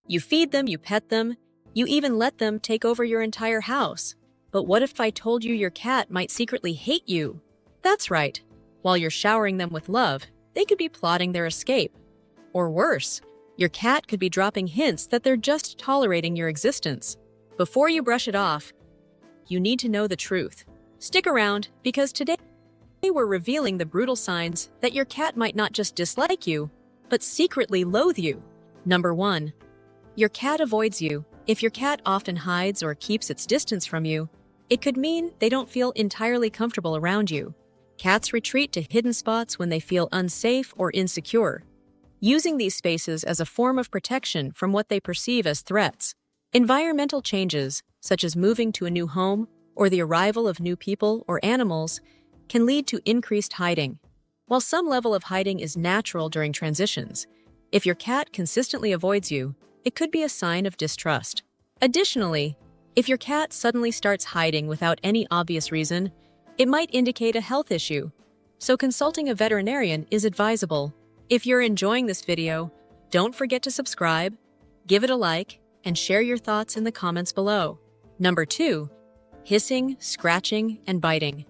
You feed them, you pet them, you even let them take over your entire house. But what if I told you your cat might secretly hate you? That's right. While you're showering them with love, they could be plotting their escape. Or worse, your cat could be dropping hints that they're just tolerating your existence. Before you brush it off, you need to know the truth. Stick around, because today we're revealing the brutal signs that your cat might not just dislike you, but secretly loathe you. Number 1. Your cat avoids you. If your cat often hides or keeps its distance from you, it could mean they don't feel entirely comfortable around you. Cats retreat to hidden spots when they feel unsafe or insecure, using these spaces as a form of protection from what they perceive as threats. Environmental changes, such as moving to a new home or the arrival of new people or animals, can lead to increased hiding. While some level of hiding is natural during transitions, if your cat consistently avoids you, it could be a sign of distrust. Additionally, if your cat suddenly starts hiding without any obvious reason, it might indicate a health issue, so consulting a veterinarian is advisable. If you're enjoying this video, don't forget to subscribe, give it a like, and share your thoughts in the comments below. Number 2. Hissing, scratching, and biting.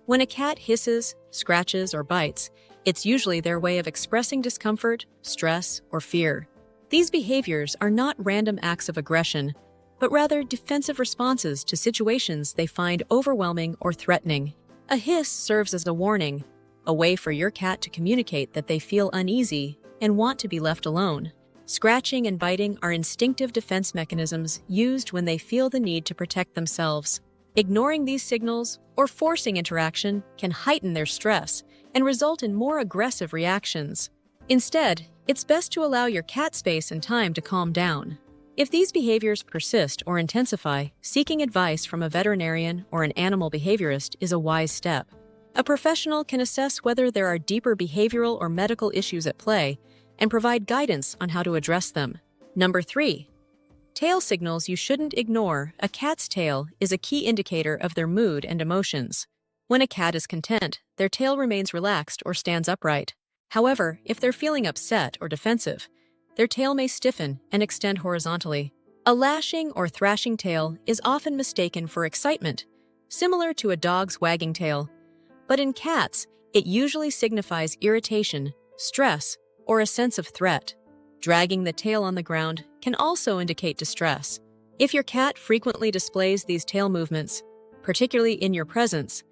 When a cat hisses, scratches, or bites, it's usually their way of expressing discomfort, stress, or fear. These behaviors are not random acts of aggression, but rather defensive responses to situations they find overwhelming or threatening. A hiss serves as a warning, a way for your cat to communicate that they feel uneasy and want to be left alone. Scratching and biting are instinctive defense mechanisms used when they feel the need to protect themselves. Ignoring these signals or forcing interaction can heighten their stress and result in more aggressive reactions. Instead, it's best to allow your cat space and time to calm down. If these behaviors persist or intensify, seeking advice from a veterinarian or an animal behaviorist is a wise step. A professional can assess whether there are deeper behavioral or medical issues at play and provide guidance on how to address them. Number 3. Tail signals you shouldn't ignore. A cat's tail is a key indicator of their mood and emotions. When a cat is content, their tail remains relaxed or stands upright. However, if they're feeling upset or defensive, their tail may stiffen and extend horizontally. A lashing or thrashing tail is often mistaken for excitement, similar to a dog's wagging tail. But in cats, it usually signifies irritation, stress, or a sense of threat. Dragging the tail on the ground can also indicate distress. If your cat frequently displays these tail movements, particularly in your presence,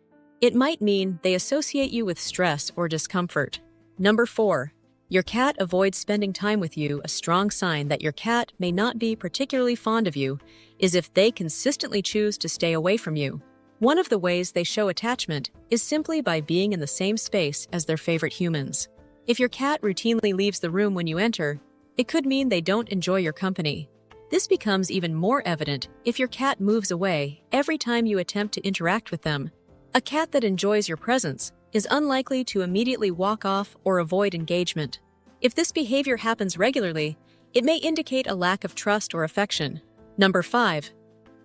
it might mean they associate you with stress or discomfort. Number 4. Your cat avoids spending time with you. A strong sign that your cat may not be particularly fond of you is if they consistently choose to stay away from you. One of the ways they show attachment is simply by being in the same space as their favorite humans. If your cat routinely leaves the room when you enter, it could mean they don't enjoy your company. This becomes even more evident if your cat moves away every time you attempt to interact with them. A cat that enjoys your presence is unlikely to immediately walk off or avoid engagement. If this behavior happens regularly, it may indicate a lack of trust or affection. Number 5.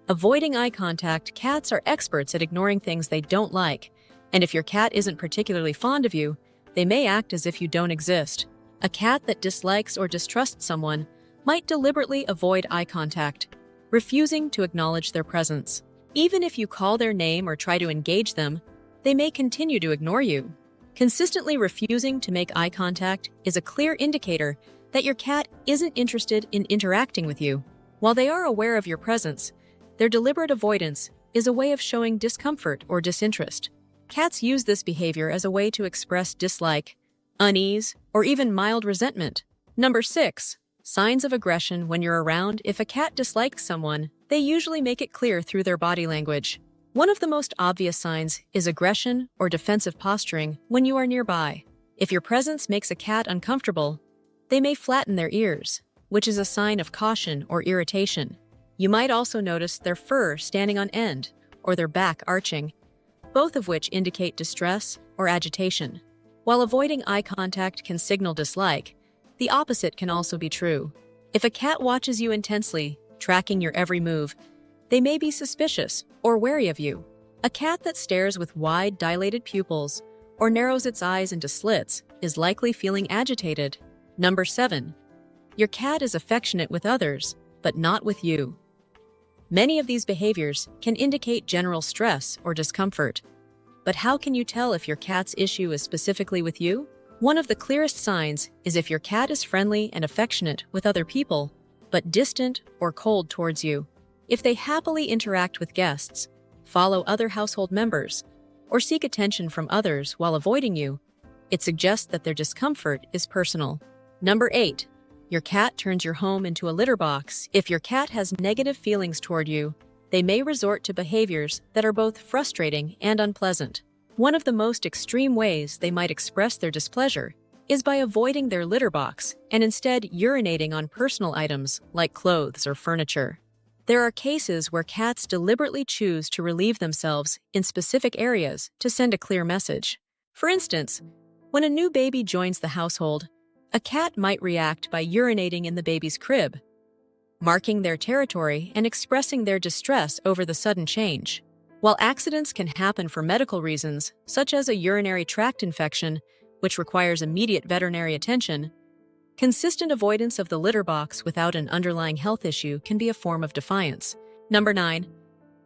Avoiding eye contact. Cats are experts at ignoring things they don't like, and if your cat isn't particularly fond of you, they may act as if you don't exist. A cat that dislikes or distrusts someone might deliberately avoid eye contact, refusing to acknowledge their presence. Even if you call their name or try to engage them, they may continue to ignore you. Consistently refusing to make eye contact is a clear indicator that your cat isn't interested in interacting with you. While they are aware of your presence, their deliberate avoidance is a way of showing discomfort or disinterest. Cats use this behavior as a way to express dislike, unease, or even mild resentment. Number 6. Signs of aggression when you're around. If a cat dislikes someone, they usually make it clear through their body language. One of the most obvious signs is aggression or defensive posturing when you are nearby. If your presence makes a cat uncomfortable, they may flatten their ears, which is a sign of caution or irritation. You might also notice their fur standing on end or their back arching, both of which indicate distress or agitation. While avoiding eye contact can signal dislike, the opposite can also be true. If a cat watches you intensely, tracking your every move, they may be suspicious or wary of you. A cat that stares with wide, dilated pupils or narrows its eyes into slits is likely feeling agitated. Number 7. Your cat is affectionate with others, but not with you. Many of these behaviors can indicate general stress or discomfort. But how can you tell if your cat's issue is specifically with you? One of the clearest signs is if your cat is friendly and affectionate with other people, but distant or cold towards you. If they happily interact with guests, follow other household members, or seek attention from others while avoiding you, it suggests that their discomfort is personal. Number 8. Your cat turns your home into a litter box. If your cat has negative feelings toward you, they may resort to behaviors that are both frustrating and unpleasant. One of the most extreme ways they might express their displeasure is by avoiding their litter box and instead urinating on personal items like clothes or furniture. There are cases where cats deliberately choose to relieve themselves in specific areas to send a clear message. For instance, when a new baby joins the household, a cat might react by urinating in the baby's crib, marking their territory and expressing their distress over the sudden change. While accidents can happen for medical reasons, such as a urinary tract infection, which requires immediate veterinary attention, consistent avoidance of the litter box without an underlying health issue can be a form of defiance. Number 9.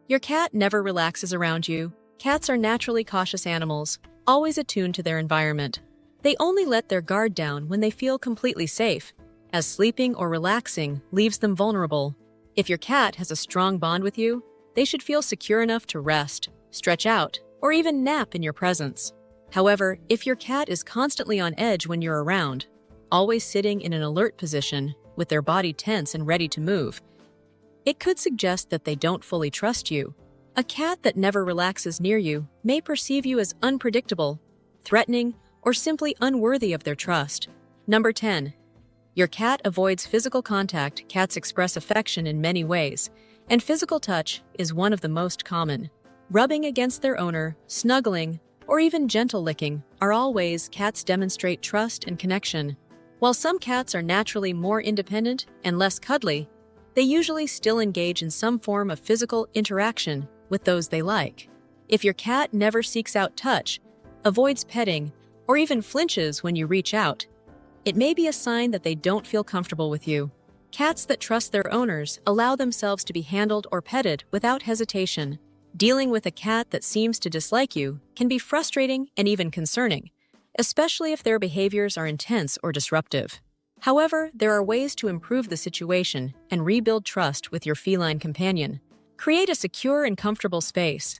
Your cat never relaxes around you. Cats are naturally cautious animals, always attuned to their environment. They only let their guard down when they feel completely safe, as sleeping or relaxing leaves them vulnerable. If your cat has a strong bond with you, they should feel secure enough to rest, stretch out, or even nap in your presence. However, if your cat is constantly on edge when you're around, always sitting in an alert position with their body tense and ready to move, it could suggest that they don't fully trust you. A cat that never relaxes near you may perceive you as unpredictable, threatening, or simply unworthy of their trust. Number 10. Your cat avoids physical contact. Cats express affection in many ways, and physical touch is one of the most common. Rubbing against their owner, snuggling, or even gentle licking are all ways cats demonstrate trust and connection. While some cats are naturally more independent and less cuddly, they usually still engage in some form of physical interaction with those they like. If your cat never seeks out touch, avoids petting, or even flinches when you reach out, it may be a sign that they don't feel comfortable with you. Cats that trust their owners allow themselves to be handled or petted without hesitation. Dealing with a cat that seems to dislike you can be frustrating and even concerning, especially if their behaviors are intense or disruptive. However, there are ways to improve the situation and rebuild trust with your feline companion. Create a secure and comfortable space.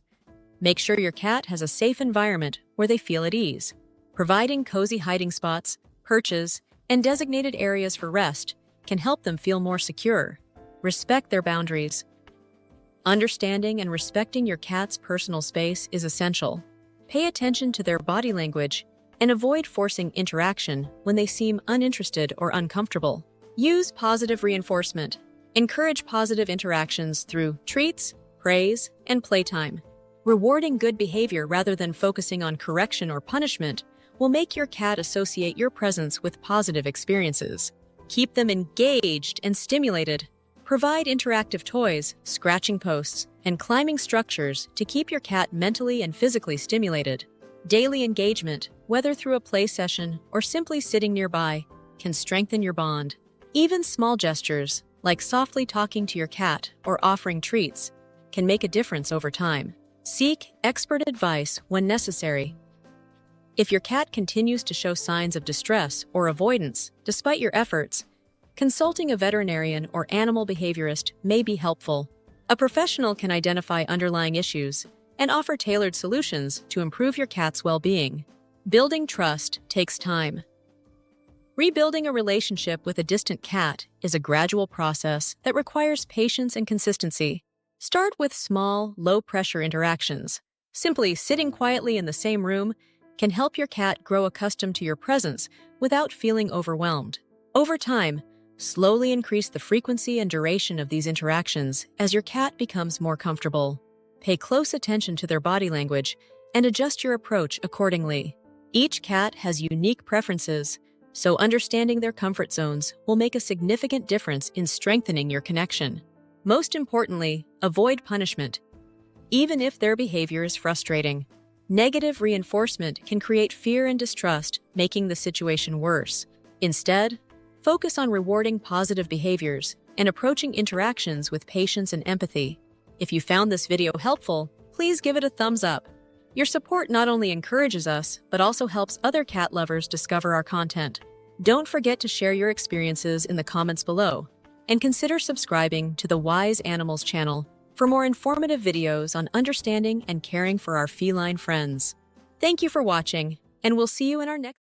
Make sure your cat has a safe environment where they feel at ease. Providing cozy hiding spots, perches, and designated areas for rest can help them feel more secure. Respect their boundaries. Understanding and respecting your cat's personal space is essential. Pay attention to their body language and avoid forcing interaction when they seem uninterested or uncomfortable. Use positive reinforcement. Encourage positive interactions through treats, praise, and playtime. Rewarding good behavior rather than focusing on correction or punishment will make your cat associate your presence with positive experiences. Keep them engaged and stimulated. Provide interactive toys, scratching posts, and climbing structures to keep your cat mentally and physically stimulated. Daily engagement, whether through a play session or simply sitting nearby, can strengthen your bond. Even small gestures, like softly talking to your cat or offering treats, can make a difference over time. Seek expert advice when necessary. If your cat continues to show signs of distress or avoidance despite your efforts, consulting a veterinarian or animal behaviorist may be helpful. A professional can identify underlying issues and offer tailored solutions to improve your cat's well-being. Building trust takes time. Rebuilding a relationship with a distant cat is a gradual process that requires patience and consistency. Start with small, low-pressure interactions. Simply sitting quietly in the same room can help your cat grow accustomed to your presence without feeling overwhelmed. Over time, slowly increase the frequency and duration of these interactions as your cat becomes more comfortable. Pay close attention to their body language and adjust your approach accordingly. Each cat has unique preferences, so understanding their comfort zones will make a significant difference in strengthening your connection. Most importantly, avoid punishment. Even if their behavior is frustrating, negative reinforcement can create fear and distrust, making the situation worse. Instead, Focus on rewarding positive behaviors and approaching interactions with patience and empathy. If you found this video helpful, please give it a thumbs up. Your support not only encourages us, but also helps other cat lovers discover our content. Don't forget to share your experiences in the comments below, and consider subscribing to the Wise Animals channel for more informative videos on understanding and caring for our feline friends. Thank you for watching, and we'll see you in our next